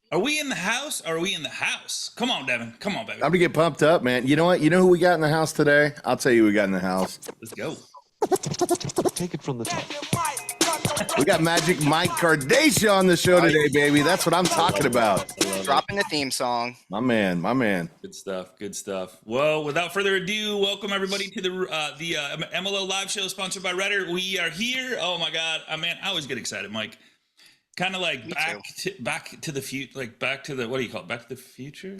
Are we in the house? Or are we in the house? Come on, Devin. Come on, baby. I'm to get pumped up, man. You know what? You know who we got in the house today? I'll tell you who we got in the house. Let's go. Take it from the top. We got Magic Mike Cardascia on the show today, baby. That's what I'm talking about. Dropping the theme song. My man, my man. Good stuff. Good stuff. Well, without further adu, welcome everybody to the MLO Live Show sponsored by Redder. We are here. Oh my God, man, I always get excited, Mike. Kind of like back to the future, like back to the, what do you call it? Back to the future?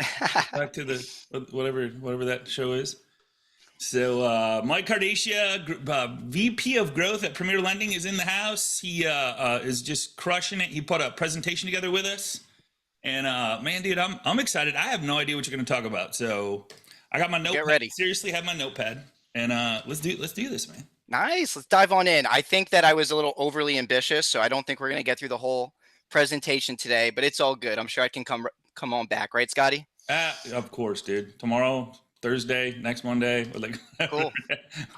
Back to the whatever that show is. So Mike Cardascia, VP of Growth at Premier Lending, is in the house. He is just crushing it. He put a presentation together with us, and man, dude, I'm excited. I have no idea what you're going to talk about, so I got my notepad. Get ready. Seriously, have my notepad, and let's do this, man. Nice. Let's dive on in. I think that I was a little overly ambitious, so I don't think we're going to get through the whole presentation today, but it's all good. I'm sure I can come on back, right, Scotty? Of course, dude. Tomorrow, Thursday, next Monday. Like, cool.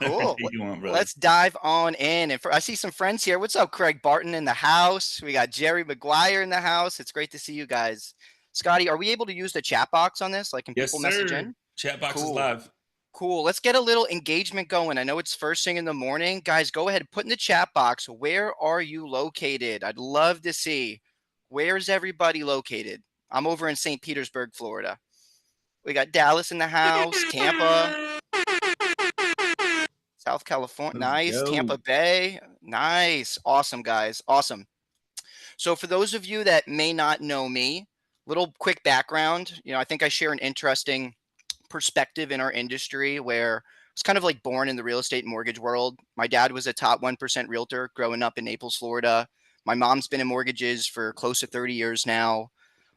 You want, brother. Let's dive on in. And I see some friends here. What's up, Craig Barton in the house? We got Jerry McGuire in the house. It's great to see you guys. Scotty, are we able to use the chat box on this? Like, can people message in? Chat box is live. Cool. Let's get a little engagement going. I know it's first thing in the morning. Guys, go ahead and put in the chat box, where are you located? I'd love to see. Where's everybody located? I'm over in St. Petersburg, Florida. We got Dallas in the house, Tampa, South California. Nice. Tampa Bay. Nice. Awesome, guys. Awesome. So for those of you that may not know me, little quick background. I think I share an interesting perspective in our industry where I was kind of like born in the real estate and mortgage world. My dad was a top 1% realtor growing up in Naples, Florida. My mom's been in mortgages for close to 30 years now.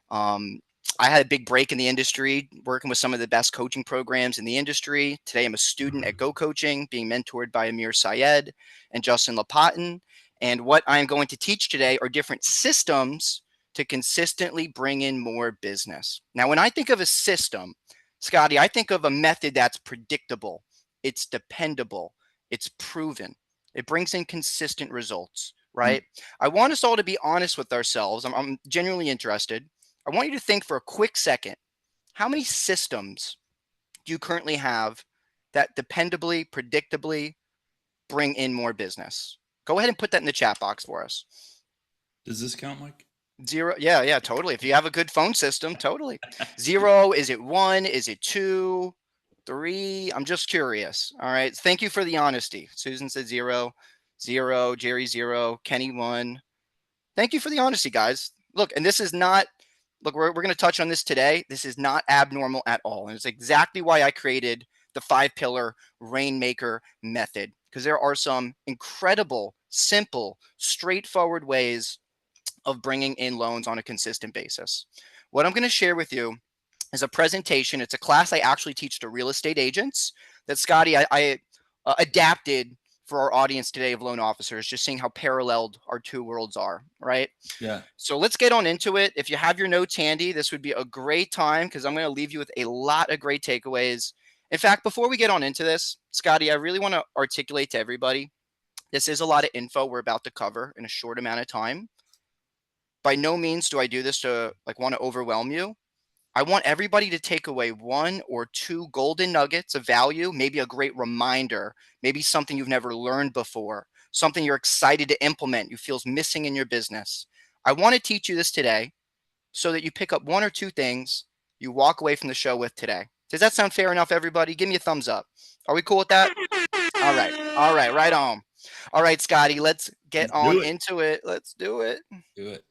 I had a big break in the industry, working with some of the best coaching programs in the industry. Today, I'm a student at Go Coaching, being mentored by Amir Syed and Justin Lapatin. And what I'm going to teach today are different systems to consistently bring in more business. Now, when I think of a system, Scotty, I think of a method that's predictable, it's dependable, it's proven, it brings in consistent results, right? I want us all to be honest with ourselves. I'm genuinely interested. I want you to think for a quick second, how many systems do you currently have that dependably, predictably bring in more business? Go ahead and put that in the chat box for us. Does this count, Mike? 0. Yeah, totally. If you have a good phone system, totally. 0, is it 1? Is it 2, 3? I'm just curious. All right. Thank you for the honesty. Susan said 0, Jerry 0, Kenny 1. Thank you for the honesty, guys. Look, and this is not, look, we're going to touch on this today. This is not abnormal at all. And it's exactly why I created the 5-pillar Rainmaker Method, because there are some incredible, simple, straightforward ways of bringing in loans on a consistent basis. What I'm going to share with you is a presentation. It's a class I actually teach to real estate agents that, Scotty, I adapted for our audience today of loan officers, just seeing how paralleled our two worlds are, right? Yeah. So let's get on into it. If you have your notes handy, this would be a great time because I'm going to leave you with a lot of great takeaways. In fact, before we get on into this, Scotty, I really want to articulate to everybody, this is a lot of info we're about to cover in a short amount of time. By no means do I do this to want to overwhelm you. I want everybody to take away 1 or 2 golden nuggets of value, maybe a great reminder, maybe something you've never learned before, something you're excited to implement, you feel is missing in your business. I want to teach you this today so that you pick up 1 or 2 things you walk away from the show with today. Does that sound fair enough, everybody? Give me a thumbs up. Are we cool with that? All right, right on. All right, Scotty, let's get on into it. Let's do it. Do it.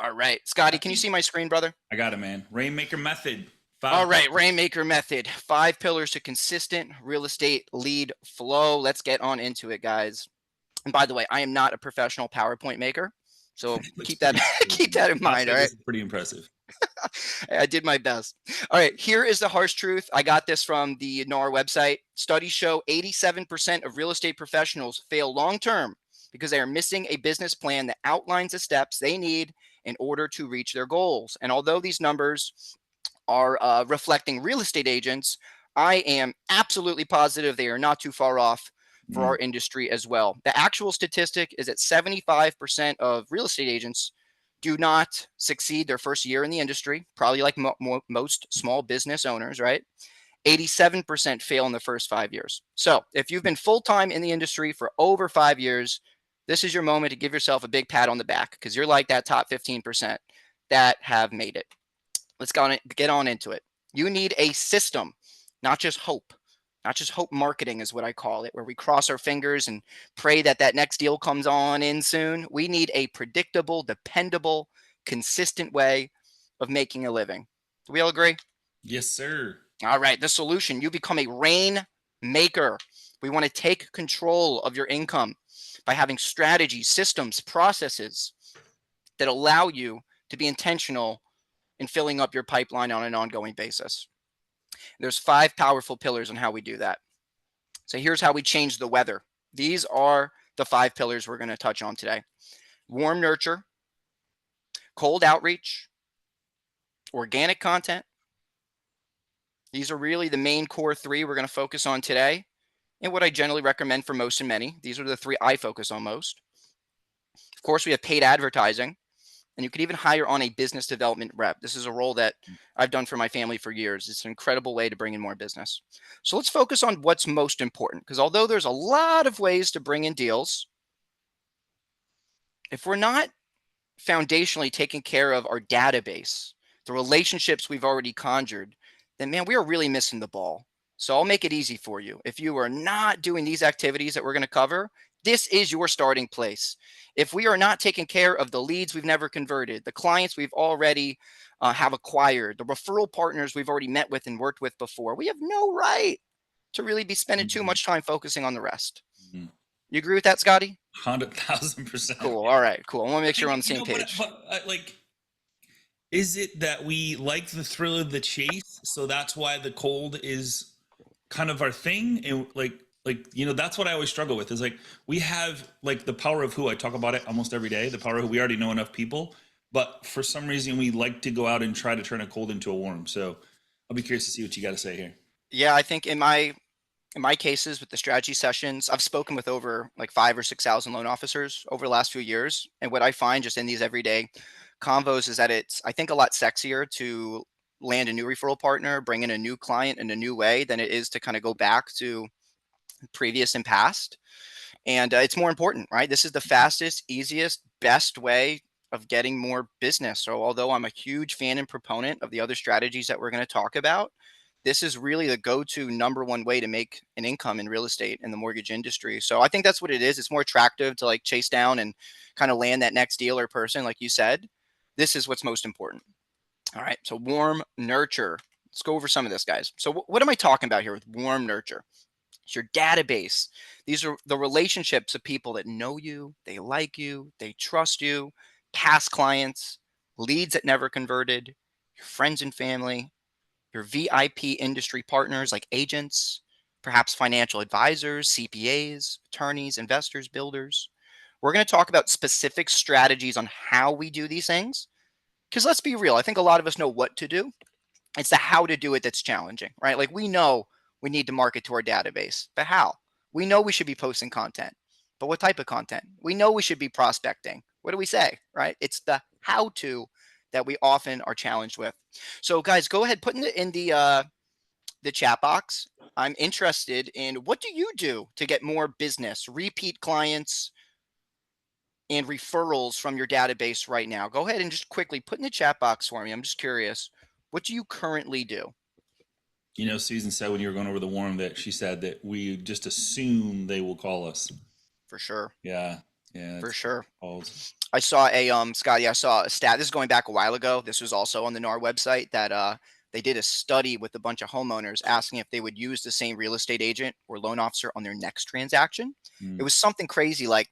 All right. Scotty, can you see my screen, brother? I got it, man. Rainmaker Method. All right. Rainmaker Method. 5 pillars to consistent real estate lead flow. Let's get on into it, guys. And by the way, I am not a professional PowerPoint maker. So keep that in mind. All right. Pretty impressive. I did my best. All right. Here is the harsh truth. I got this from the NAR website. Studies show 87% of real estate professionals fail long-term because they are missing a business plan that outlines the steps they need in order to reach their goals. And although these numbers are reflecting real estate agents, I am absolutely positive they are not too far off for our industry as well. The actual statistic is that 75% of real estate agents do not succeed their first year in the industry, probably like most small business owners, right? 87% fail in the first 5 years. So if you've been full-time in the industry for over 5 years, this is your moment to give yourself a big pat on the back because you're like that top 15% that have made it. Let's get on into it. You need a system, not just hope. Not just hope marketing is what I call it, where we cross our fingers and pray that that next deal comes on in soon. We need a predictable, dependable, consistent way of making a living. Do we all agree? Yes, sir. All right, the solution, you become a rainmaker. We want to take control of your income by having strategies, systems, processes that allow you to be intentional in filling up your pipeline on an ongoing basis. There's 5 powerful pillars on how we do that. So here's how we change the weather. These are the 5 pillars we're going to touch on today. Warm nurture, cold outreach, organic content. These are really the main core 3 we're going to focus on today, and what I generally recommend for most and many. These are the 3 I focus on most. Of course, we have paid advertising, and you could even hire on a business development rep. This is a role that I've done for my family for years. It's an incredible way to bring in more business. So let's focus on what's most important, because although there's a lot of ways to bring in deals, if we're not foundationally taking care of our database, the relationships we've already conjured, then man, we are really missing the ball. So I'll make it easy for you. If you are not doing these activities that we're going to cover, this is your starting place. If we are not taking care of the leads we've never converted, the clients we've already have acquired, the referral partners we've already met with and worked with before, we have no right to really be spending too much time focusing on the rest. You agree with that, Scotty? 100,000%. Cool. All right, cool. I want to make sure we're on the same page. But like, is it that we like the thrill of the chase, so that's why the cold is kind of our thing? And like that's what I always struggle with, is like, we have like the power of who. I talk about it almost every day, the power of who. We already know enough people, but for some reason we like to go out and try to turn a cold into a warm. So I'll be curious to see what you got to say here. Yeah, I think in my cases with the strategy sessions, I've spoken with over like 5,000 or 6,000 loan officers over the last few years. And what I find just in these everyday convos is that it's, I think, a lot sexier to land a new referral partner, bring in a new client in a new way than it is to kind of go back to previous and past. And it's more important, right? This is the fastest, easiest, best way of getting more business. So although I'm a huge fan and proponent of the other strategies that we're going to talk about, this is really the go-to #1 way to make an income in real estate in the mortgage industry. So I think that's what it is. It's more attractive to like chase down and kind of land that next deal or person, like you said. This is what's most important. All right. So warm nurture. Let's go over some of this, guys. So what am I talking about here with warm nurture? It's your database. These are the relationships of people that know you, they like you, they trust you, past clients, leads that never converted, your friends and family, your VIP industry partners like agents, perhaps financial advisors, CPAs, attorneys, investors, builders. We're going to talk about specific strategies on how we do these things. Because let's be real, I think a lot of us know what to do. It's the how to do it that's challenging, right? Like we know we need to market to our database, but how? We know we should be posting content, but what type of content? We know we should be prospecting. What do we say, right? It's the how to that we often are challenged with. So guys, go ahead, put in the chat box. I'm interested in, what do you do to get more business, repeat clients, and referrals from your database right now? Go ahead and just quickly put in the chat box for me. I'm just curious. What do you currently do? You know, Susan said when you were going over the warm that she said that we just assume they will call us. For sure. Yeah. For sure. Called. I saw Scotty, I saw a stat. This is going back a while ago. This was also on the NAR website that they did a study with a bunch of homeowners asking if they would use the same real estate agent or loan officer on their next transaction. It was something crazy like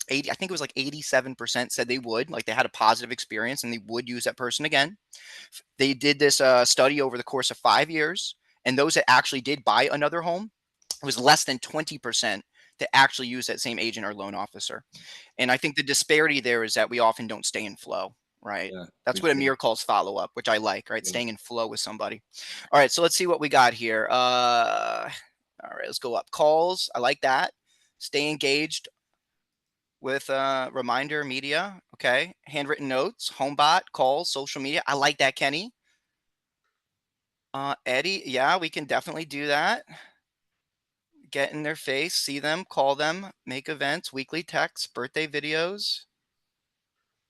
80, I think it was like 87% said they would, like they had a positive experience and they would use that person again. They did this study over the course of 5 years, and those that actually did buy another home, it was less than 20% that actually use that same agent or loan officer. And I think the disparity there is that we often don't stay in flow, right? Yeah, that's what Amir calls follow-up, which I like, right? Yeah. Staying in flow with somebody. All right, so let's see what we got here. All right, let's go up. Calls, I like that. Stay engaged. with reminder media. Okay. Handwritten notes, homebot, calls, social media. I like that, Kenny. Eddie, yeah, we can definitely do that. Get in their face, see them, call them, make events, weekly texts, birthday videos.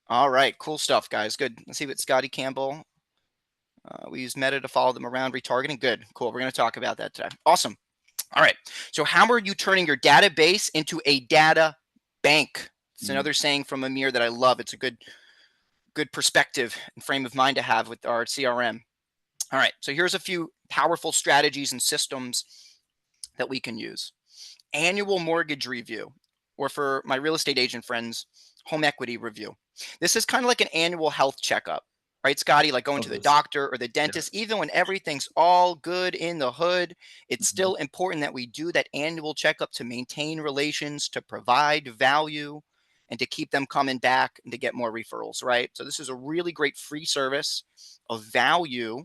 All right, cool stuff, guys. Good. Let's see what Scotty Campbell. We use Meta to follow them around, retargeting. Good, cool. We're going to talk about that today. Awesome. All right. So how are you turning your database into a data bank? It's another saying from Amir that I love. It's a good perspective and frame of mind to have with our CRM. All right. So here's a few powerful strategies and systems that we can use. Annual mortgage review, or for my real estate agent friends, home equity review. This is kind of like an annual health checkup, right, Scotty? Like going to the doctor or the dentist, even when everything's all good in the hood, it's still important that we do that annual checkup to maintain relations, to provide value, and to keep them coming back and to get more referrals, right? So this is a really great free service of value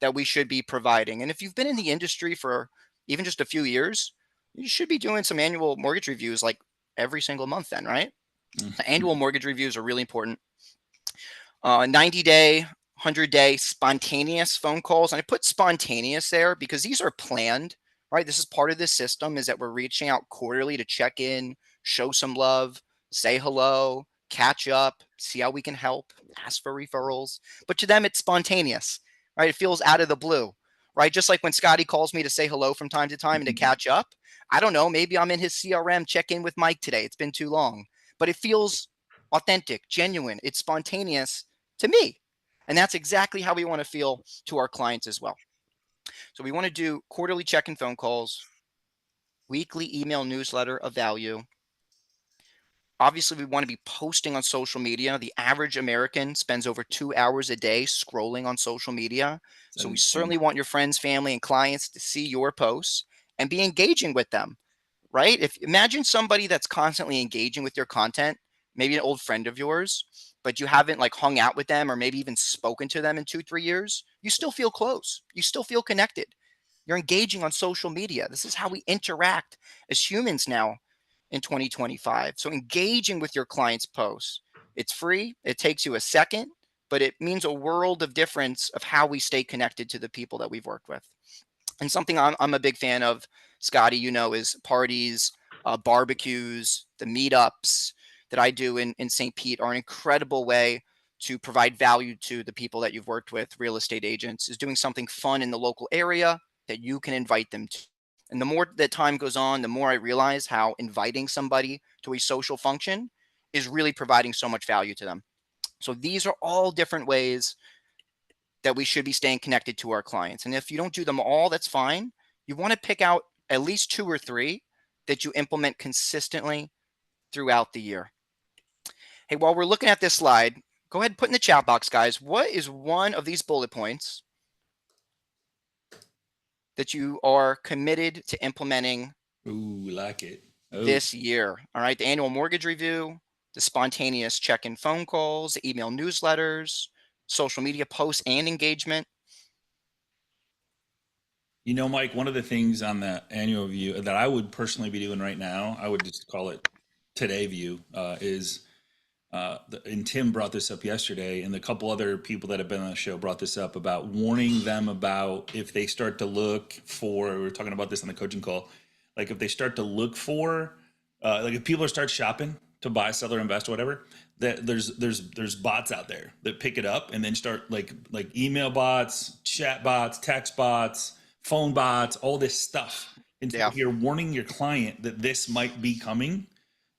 that we should be providing. And if you've been in the industry for even just a few years, you should be doing some annual mortgage reviews like every single month then, right? So annual mortgage reviews are really important. 90-day, 100-day spontaneous phone calls. And I put spontaneous there because these are planned, right? This is part of this system, is that we're reaching out quarterly to check in, show some love, say hello, catch up, see how we can help, ask for referrals. But to them, it's spontaneous, right? It feels out of the blue, right? Just like when Scotty calls me to say hello from time to time and to catch up. I don't know, maybe I'm in his CRM, check in with Mike today. It's been too long, but it feels authentic, genuine. It's spontaneous to me. And that's exactly how we want to feel to our clients as well. So we want to do quarterly check-in phone calls, weekly email newsletter of value. Obviously, we want to be posting on social media. The average American spends over 2 hours a day scrolling on social media. So we certainly want your friends, family, and clients to see your posts and be engaging with them, right? If imagine somebody that's constantly engaging with your content, maybe an old friend of yours, but you haven't like hung out with them or maybe even spoken to them in 2-3 years, you still feel close. You still feel connected. You're engaging on social media. This is how we interact as humans now in 2025. So engaging with your clients' posts, it's free. It takes you a second, but it means a world of difference of how we stay connected to the people that we've worked with. And something I'm a big fan of, Scotty, you know, is parties, barbecues, the meetups that I do in St. Pete are an incredible way to provide value to the people that you've worked with, real estate agents, is doing something fun in the local area that you can invite them to. And the more that time goes on, the more I realize how inviting somebody to a social function is really providing so much value to them. So these are all different ways that we should be staying connected to our clients. And if you don't do them all, that's fine. You want to pick out at least 2 or 3 that you implement consistently throughout the year. Hey, while we're looking at this slide, go ahead and put in the chat box, guys. What is one of these bullet points that you are committed to implementing like it. this year? All right, the annual mortgage review, the spontaneous check-in phone calls, the email newsletters, social media posts and engagement. You know, Mike, one of the things on the annual view that I would personally be doing right now, I would just call it today view, is and Tim brought this up yesterday, and a couple other people that have been on the show brought this up about warning them about if they start to look for, we were talking about this on the coaching call, like if they start to look for, like if people start shopping to buy, sell, or invest, or whatever, that there's bots out there that pick it up and then start like email bots, chat bots, text bots, phone bots, all this stuff. And so if you're warning your client that this might be coming,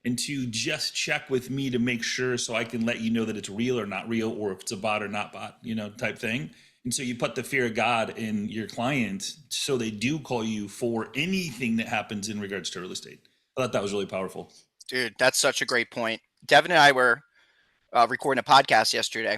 and to just check with me to make sure so I can let you know that it's real or not real, or if it's a bot or not bot, you know, type thing. And so you put the fear of God in your client so they do call you for anything that happens in regards to real estate. I thought that was really powerful. Dude, that's such a great point. Devin and I were recording a podcast yesterday,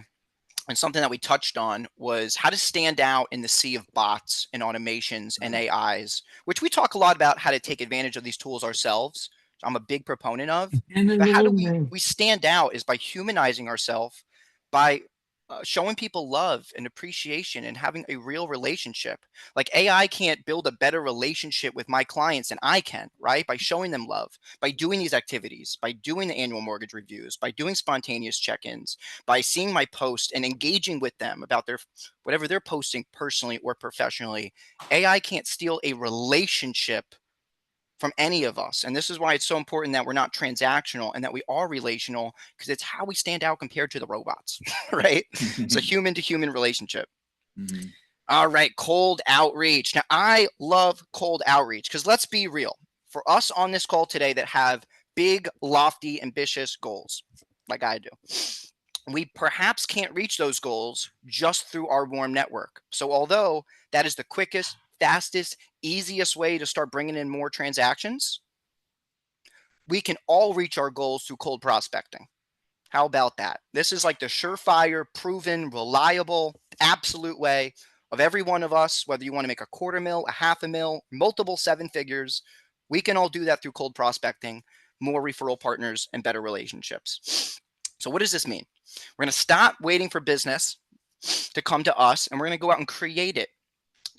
and something that we touched on was how to stand out in the sea of bots and automations and AIs, which we talk a lot about how to take advantage of these tools ourselves. I'm a big proponent of. But how do we stand out is by humanizing ourselves, by showing people love and appreciation and having a real relationship. Like AI can't build a better relationship with my clients than I can, right? By showing them love, by doing these activities, by doing the annual mortgage reviews, by doing spontaneous check-ins, by seeing my post and engaging with them about their whatever they're posting personally or professionally. AI can't steal a relationship from any of us. And this is why it's so important that we're not transactional and that we are relational, because it's how we stand out compared to the robots, right? It's a human to human relationship. Mm-hmm. All right, cold outreach. Now, I love cold outreach because let's be real. For us on this call today that have big, lofty, ambitious goals, like I do, we perhaps can't reach those goals just through our warm network. So although that is the quickest, fastest, easiest way to start bringing in more transactions, we can all reach our goals through cold prospecting. How about that? This is like the surefire, proven, reliable, absolute way of every one of us, whether you want to make a $250,000, a $500,000, multiple seven figures, we can all do that through cold prospecting, more referral partners, and better relationships. So what does this mean? We're going to stop waiting for business to come to us, and we're going to go out and create it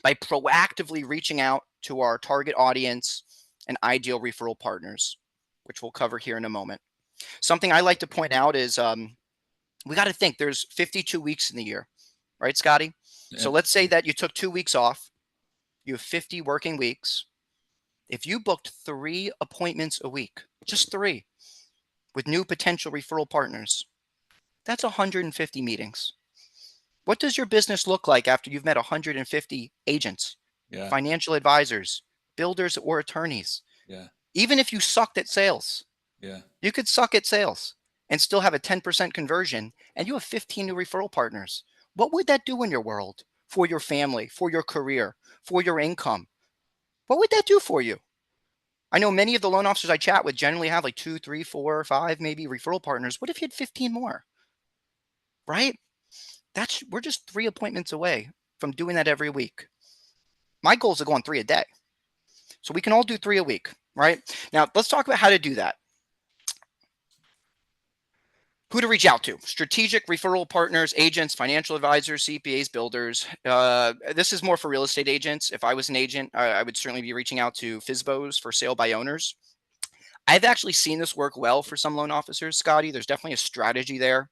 by proactively reaching out to our target audience and ideal referral partners, which we'll cover here in a moment. Something I like to point out is we got to think there's 52 weeks in the year, right, Scotty? Yeah. So let's say that you took 2 weeks off. You have 50 working weeks. If you booked 3 appointments a week, just 3, with new potential referral partners, that's 150 meetings. What does your business look like after you've met 150 agents, financial advisors, builders, or attorneys? Even if you sucked at sales, you could suck at sales and still have a 10% conversion, and you have 15 new referral partners. What would that do in your world, for your family, for your career, for your income? What would that do for you? I know many of the loan officers I chat with generally have like 2, 3, 4, 5, maybe referral partners. What if you had 15 more? Right? We're just 3 appointments away from doing that every week. My goal is to go on 3 a day. So we can all do 3 a week, right? Now, let's talk about how to do that. Who to reach out to: strategic referral partners, agents, financial advisors, CPAs, builders. This is more for real estate agents. If I was an agent, I would certainly be reaching out to FSBOs, for sale by owners. I've actually seen this work well for some loan officers, Scotty. There's definitely a strategy there.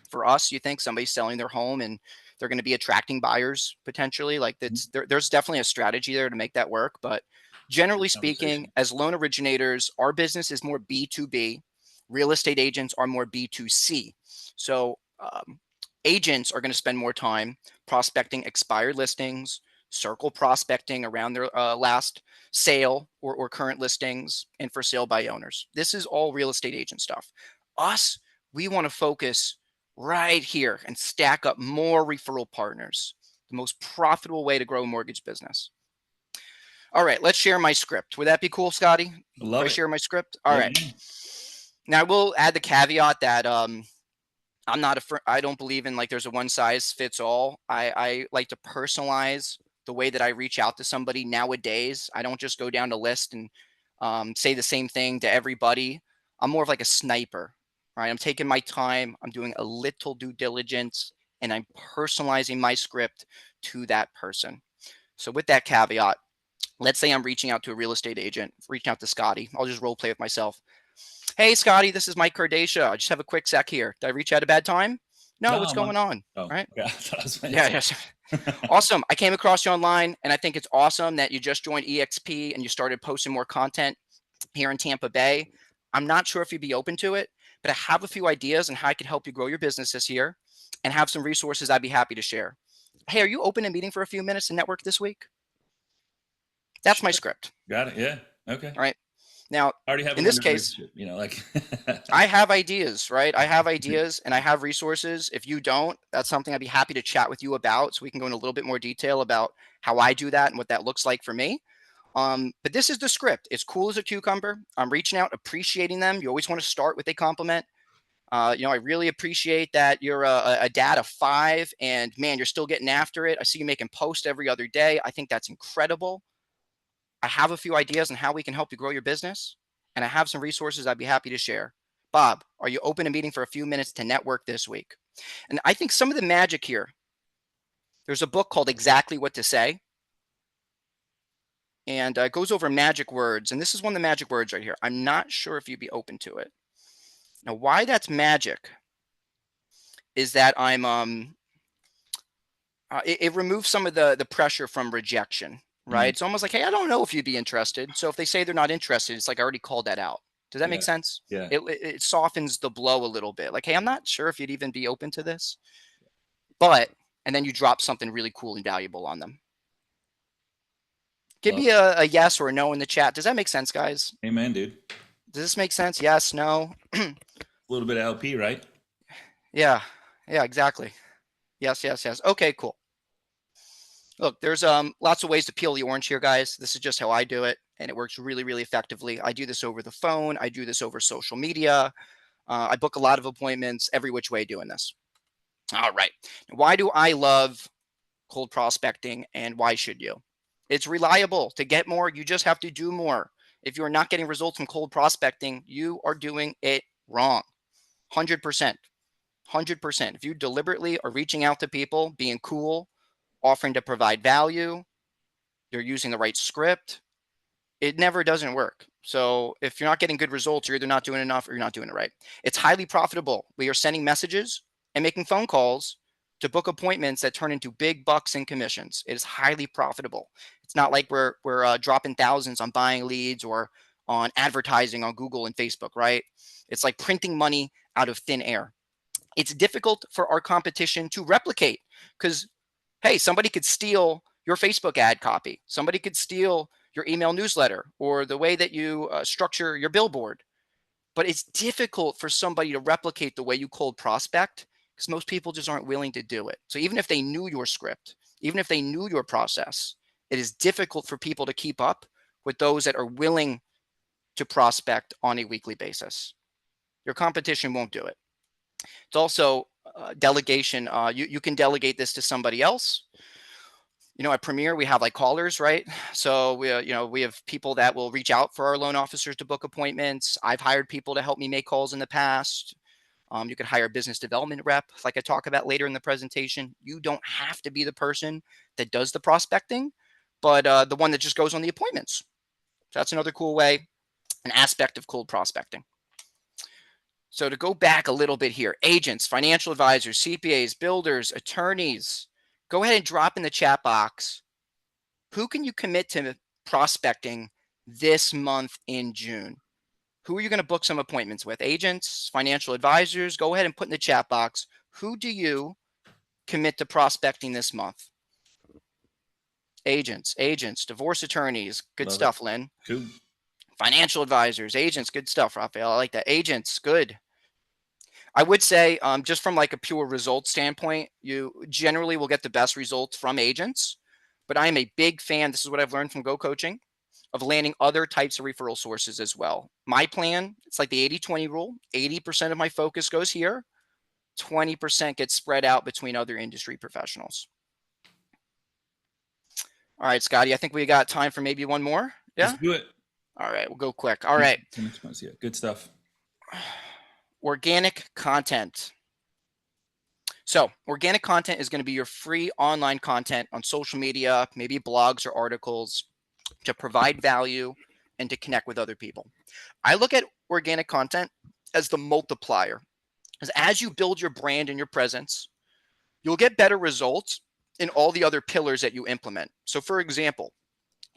For us, you think somebody's selling their home and they're going to be attracting buyers potentially. Like there's definitely a strategy there to make that work. But generally speaking, as loan originators, our business is more B2B. Real estate agents are more B2C. So agents are going to spend more time prospecting expired listings, circle prospecting around their last sale or current listings, and for sale by owners. This is all real estate agent stuff. Us, we want to focus right here and stack up more referral partners, the most profitable way to grow a mortgage business. All right, let's share my script. Would that be cool, Scotty? Love it. Share my script? All right. Now, I will add the caveat that I don't believe in like there's a one size fits all. I like to personalize the way that I reach out to somebody nowadays. I don't just go down the list and say the same thing to everybody. I'm more of like a sniper, right? I'm taking my time. I'm doing a little due diligence, and I'm personalizing my script to that person. So with that caveat, let's say I'm reaching out to a real estate agent, reaching out to Scotty. I'll just role play with myself. Hey, Scotty, this is Mike Cardascia. I just have a quick sec here. Did I reach you at a bad time? No, what's going on? Oh, right? Yeah, yes. Awesome. I came across you online, and I think it's awesome that you just joined EXP and you started posting more content here in Tampa Bay. I'm not sure if you'd be open to it, but I have a few ideas on how I can help you grow your business this year and have some resources I'd be happy to share. Hey, are you open to meeting for a few minutes to network this week? That's my script. Got it. Yeah. Okay. All right. Now, I already have in this case, I have ideas, right? I have ideas and I have resources. If you don't, that's something I'd be happy to chat with you about, so we can go into a little bit more detail about how I do that and what that looks like for me. But this is the script. It's cool as a cucumber. I'm reaching out, appreciating them. You always want to start with a compliment. I really appreciate that you're a dad of 5 and man, you're still getting after it. I see you making posts every other day. I think that's incredible. I have a few ideas on how we can help you grow your business, and I have some resources I'd be happy to share. Bob, are you open a meeting for a few minutes to network this week? And I think some of the magic here, there's a book called Exactly What to Say. And it goes over magic words. And this is one of the magic words right here. I'm not sure if you'd be open to it. Now, why that's magic is that it removes some of the pressure from rejection, right? It's almost like, hey, I don't know if you'd be interested. So if they say they're not interested, it's like I already called that out. Does that make sense? Yeah. It softens the blow a little bit. Like, hey, I'm not sure if you'd even be open to this. But, and then you drop something really cool and valuable on them. Give me a yes or a no in the chat. Does that make sense, guys? Amen, dude. Does this make sense? Yes, no? A little bit of LP, right? Yeah, exactly. Yes. Okay, cool. Look, there's lots of ways to peel the orange here, guys. This is just how I do it, and it works really, really effectively. I do this over the phone. I do this over social media. I book a lot of appointments every which way doing this. All right. Why do I love cold prospecting, and why should you? It's reliable. To get more, you just have to do more. If you're not getting results from cold prospecting, you are doing it wrong. 100%. 100%. If you deliberately are reaching out to people, being cool, offering to provide value, you're using the right script, it never doesn't work. So if you're not getting good results, you're either not doing enough or you're not doing it right. It's highly profitable. We are sending messages and making phone calls to book appointments that turn into big bucks in commissions. It is highly profitable. It's not like we're dropping thousands on buying leads or on advertising on Google and Facebook, right? It's like printing money out of thin air. It's difficult for our competition to replicate because, hey, somebody could steal your Facebook ad copy. Somebody could steal your email newsletter or the way that you structure your billboard. But it's difficult for somebody to replicate the way you cold prospect because most people just aren't willing to do it. So even if they knew your script, even if they knew your process, it is difficult for people to keep up with those that are willing to prospect on a weekly basis. Your competition won't do it. It's also delegation. You can delegate this to somebody else. At Premier, we have like callers, right? So we have people that will reach out for our loan officers to book appointments. I've hired people to help me make calls in the past. You could hire a business development rep, like I talk about later in the presentation. You don't have to be the person that does the prospecting, but the one that just goes on the appointments. So that's another cool way, an aspect of cold prospecting. So to go back a little bit here, agents, financial advisors, CPAs, builders, attorneys, go ahead and drop in the chat box. Who can you commit to prospecting this month in June? Who are you going to book some appointments with? Agents, financial advisors? Go ahead and put in the chat box. Who do you commit to prospecting this month? Agents, divorce attorneys. Good Love stuff, it. Lynn. Cool. Financial advisors, agents. Good stuff, Raphael. I like that. Agents, good. I would say just from like a pure result standpoint, you generally will get the best results from agents, but I am a big fan. This is what I've learned from Go Coaching, of landing other types of referral sources as well. My plan, it's like the 80-20 rule. 80% of my focus goes here. 20% gets spread out between other industry professionals. All right, Scotty, I think we got time for maybe one more. Yeah? Let's do it. All right, we'll go quick. All right. Yeah, good stuff. Organic content. So organic content is going to be your free online content on social media, maybe blogs or articles, to provide value and to connect with other people. I look at organic content as the multiplier. Because as you build your brand and your presence, you'll get better results in all the other pillars that you implement. So for example,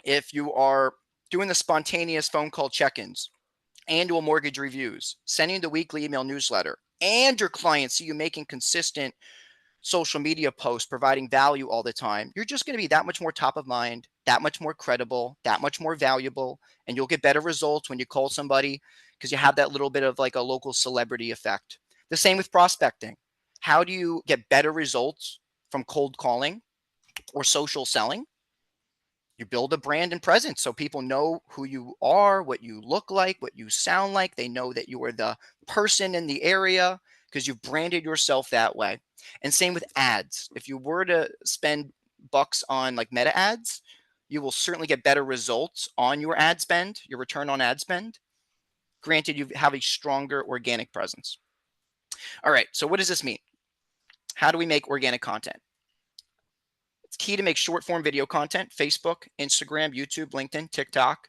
if you are doing the spontaneous phone call check-ins, annual mortgage reviews, sending the weekly email newsletter, and your clients see you making consistent social media posts, providing value all the time, you're just going to be that much more top of mind, that much more credible, that much more valuable, and you'll get better results when you call somebody because you have that little bit of like a local celebrity effect. The same with prospecting. How do you get better results from cold calling or social selling? You build a brand and presence so people know who you are, what you look like, what you sound like. They know that you are the person in the area because you've branded yourself that way. And same with ads. If you were to spend bucks on like meta ads, you will certainly get better results on your ad spend, your return on ad spend, Granted, you have a stronger organic presence. All right, so what does this mean? How do we make organic content? It's key to make short form video content, Facebook, Instagram, YouTube, LinkedIn, TikTok.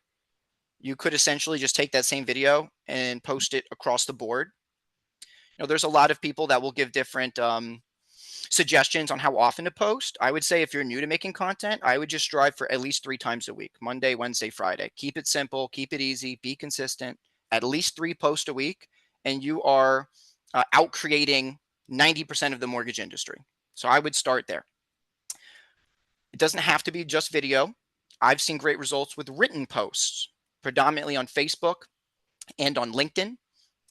You could essentially just take that same video and post it across the board. There's a lot of people that will give different suggestions on how often to post. I would say if you're new to making content, I would just strive for at least 3 times a week, Monday, Wednesday, Friday. Keep it simple, keep it easy, be consistent, at least 3 posts a week, and you are out creating 90% of the mortgage industry. So I would start there. It doesn't have to be just video. I've seen great results with written posts, predominantly on Facebook and on LinkedIn,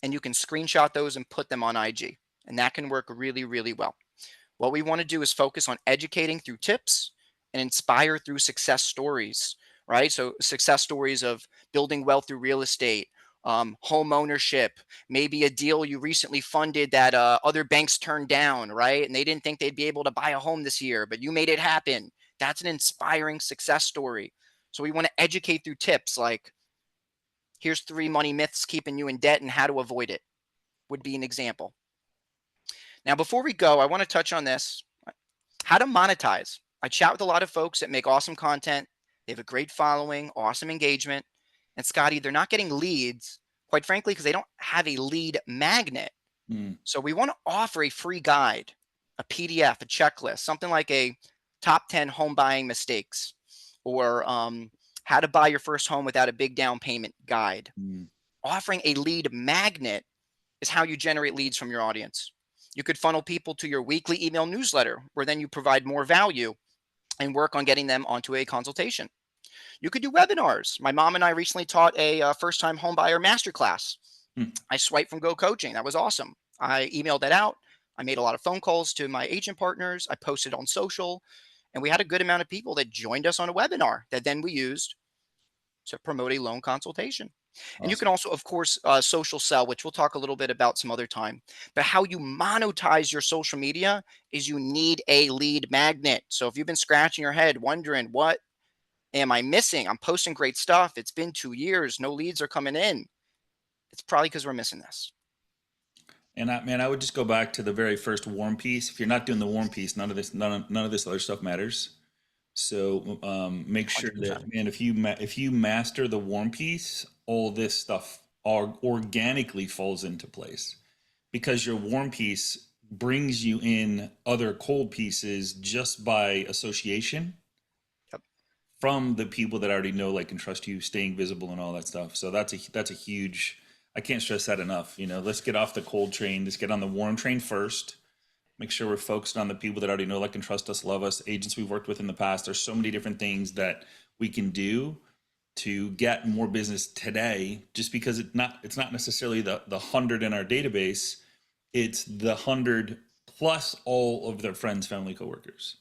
and you can screenshot those and put them on IG, and that can work really, really well. What we want to do is focus on educating through tips and inspire through success stories, right? So success stories of building wealth through real estate, home ownership, maybe a deal you recently funded that other banks turned down, right? And they didn't think they'd be able to buy a home this year, but you made it happen. That's an inspiring success story. So we want to educate through tips like, here's 3 money myths keeping you in debt and how to avoid it, would be an example. Now, before we go, I want to touch on this, how to monetize. I chat with a lot of folks that make awesome content. They have a great following, awesome engagement. And Scotty, they're not getting leads, quite frankly, because they don't have a lead magnet. So we want to offer a free guide, a PDF, a checklist, something like a top 10 home buying mistakes, or how to buy your first home without a big down payment guide. Offering a lead magnet is how you generate leads from your audience. You could funnel people to your weekly email newsletter, where then you provide more value and work on getting them onto a consultation. You could do webinars. My mom and I recently taught a first-time homebuyer masterclass. I swiped from Go Coaching. That was awesome. I emailed that out. I made a lot of phone calls to my agent partners. I posted on social, and we had a good amount of people that joined us on a webinar that then we used to promote a loan consultation. Awesome. And you can also, of course, social sell, which we'll talk a little bit about some other time. But how you monetize your social media is you need a lead magnet. So if you've been scratching your head wondering, what am I missing? I'm posting great stuff. It's been 2 years. No leads are coming in. It's probably because we're missing this. And I would just go back to the very first warm piece. If you're not doing the warm piece, none of this other stuff matters. So make sure 100%. That, man, if you master the warm piece, all this stuff organically falls into place, because your warm piece brings you in other cold pieces just by association. Yep. From the people that already know, like, and trust you, staying visible and all that stuff. So that's a huge, I can't stress that enough. Let's get off the cold train. Let's get on the warm train first. Make sure we're focused on the people that already know, like, and trust us, love us, agents we've worked with in the past. There's so many different things that we can do to get more business today, just because it's not necessarily the 100 in our database. It's the 100 plus all of their friends, family, coworkers.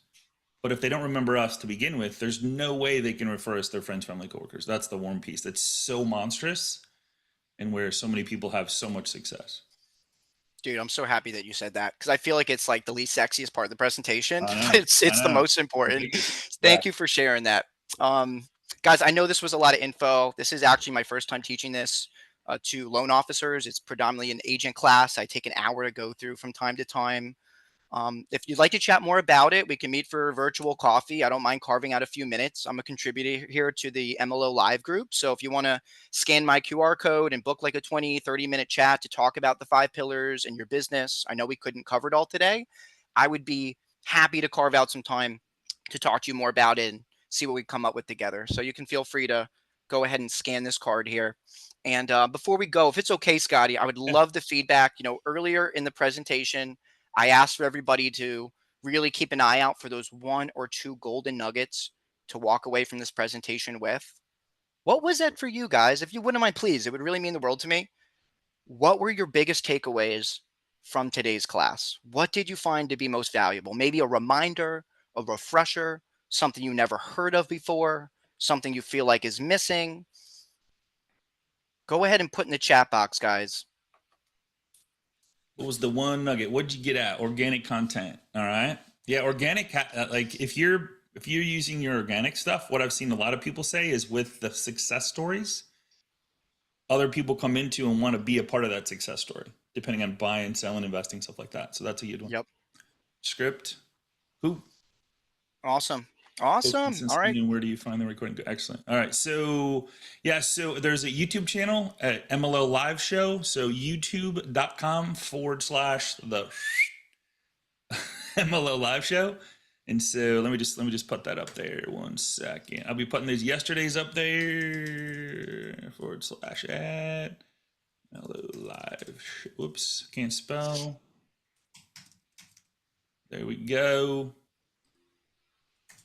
But if they don't remember us to begin with, there's no way they can refer us to their friends, family, coworkers. That's the warm piece. That's so monstrous, and where so many people have so much success. Dude, I'm so happy that you said that, because I feel like it's like the least sexiest part of the presentation. It's the most important. Thank you for sharing that. Guys, I know this was a lot of info. This is actually my first time teaching this to loan officers. It's predominantly an agent class. I take an hour to go through from time to time. If you'd like to chat more about it, we can meet for virtual coffee. I don't mind carving out a few minutes. I'm a contributor here to the MLO Live group. So if you want to scan my QR code and book like a 20, 30-minute chat to talk about the 5 pillars and your business, I know we couldn't cover it all today. I would be happy to carve out some time to talk to you more about it and see what we come up with together. So you can feel free to go ahead and scan this card here. And before we go, if it's okay, Scotty, I would love the feedback. Earlier in the presentation, I asked for everybody to really keep an eye out for those 1 or 2 golden nuggets to walk away from this presentation with. What was that for you guys? If you wouldn't mind, please, it would really mean the world to me. What were your biggest takeaways from today's class? What did you find to be most valuable? Maybe a reminder, a refresher, something you never heard of before, something you feel like is missing. Go ahead and put in the chat box, guys. What was the one nugget? What'd you get at? Organic content. All right. Yeah. Organic. Like if you're using your organic stuff, what I've seen a lot of people say is with the success stories, other people come into and want to be a part of that success story, depending on buying, selling, investing, stuff like that. So that's a good one. Yep. Script. Who? Awesome. Awesome. All right. Where do you find the recording? Excellent. All right. So yeah, so there's a YouTube channel at MLO Live Show. So youtube.com/the MLO Live Show. And so let me just put that up there 1 second. I'll be putting these yesterday's up there /@ MLO Live. Whoops, can't spell. There we go.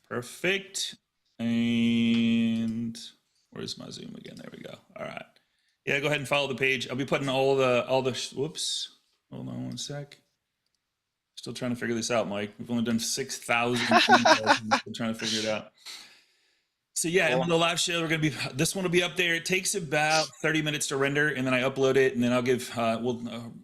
Perfect. And where's my Zoom again? There we go. All right. Yeah, go ahead and follow the page. I'll be putting all the whoops. Hold on 1 sec. Still trying to figure this out, Mike. We've only done 6,000. Still trying to figure it out. So yeah, cool. The live show, this one will be up there. It takes about 30 minutes to render, and then I upload it, and then I'll give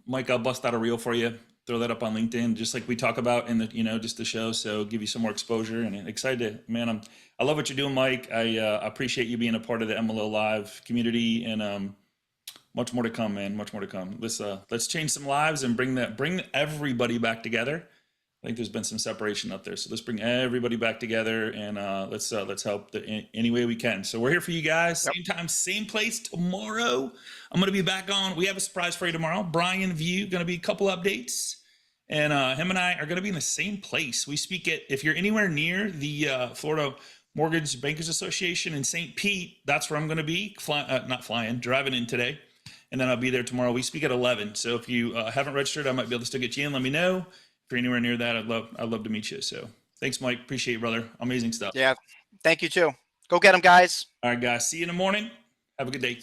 Mike, I'll bust out a reel for you. Throw that up on LinkedIn, just like we talk about in the, just the show. So give you some more exposure, and excited, man. I love what you're doing, Mike. I appreciate you being a part of the MLO Live community, and much more to come, man. Much more to come. Let's change some lives and bring everybody back together. I think there's been some separation up there, so let's bring everybody back together, and let's help any way we can. So we're here for you guys. Same time, same place tomorrow. I'm going to be back on. We have a surprise for you tomorrow. Brian View, going to be a couple updates. And him and I are going to be in the same place. We speak at, if you're anywhere near the Florida Mortgage Bankers Association in St. Pete, that's where I'm going to be, driving in today. And then I'll be there tomorrow. We speak at 11. So if you haven't registered, I might be able to still get you in. Let me know. If you're anywhere near that, I'd love to meet you. So thanks, Mike. Appreciate you, brother. Amazing stuff. Yeah. Thank you too. Go get them, guys. All right, guys. See you in the morning. Have a good day.